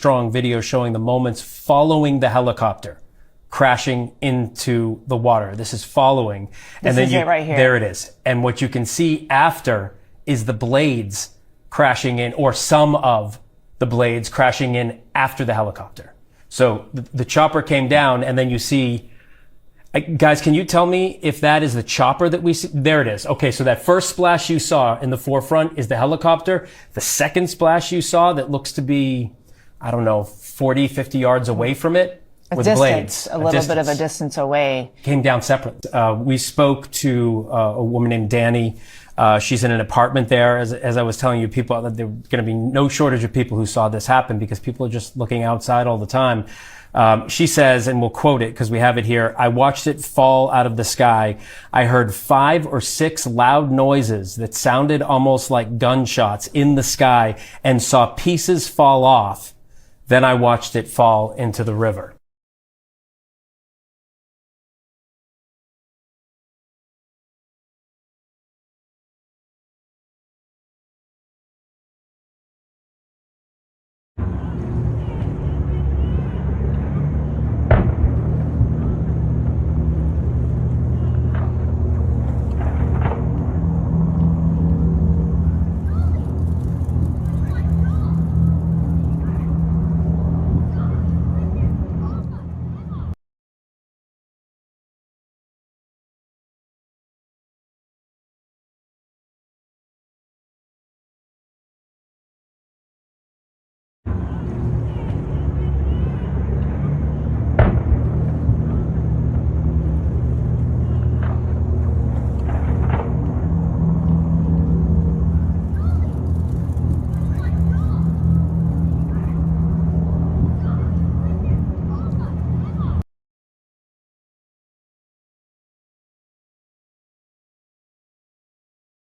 strong video showing the moments following the helicopter crashing into the water. This is following. This is it right here. There it is. And what you can see after is the blades crashing in, or some of the blades crashing in after the helicopter. So the chopper came down, and then you see, guys, can you tell me if that is the chopper that we see? There it is. Okay, so that first splash you saw in the forefront is the helicopter. The second splash you saw that looks to be, I don't know, 40, 50 yards away from it, with blades. A little bit of a distance away. Came down separately. We spoke to a woman named Danny. She's in an apartment there. As I was telling you, people, there going to be no shortage of people who saw this happen because people are just looking outside all the time. She says, and we'll quote it because we have it here, "I watched it fall out of the sky. I heard 5 or 6 loud noises that sounded almost like gunshots in the sky and saw pieces fall off. Then I watched it fall into the river."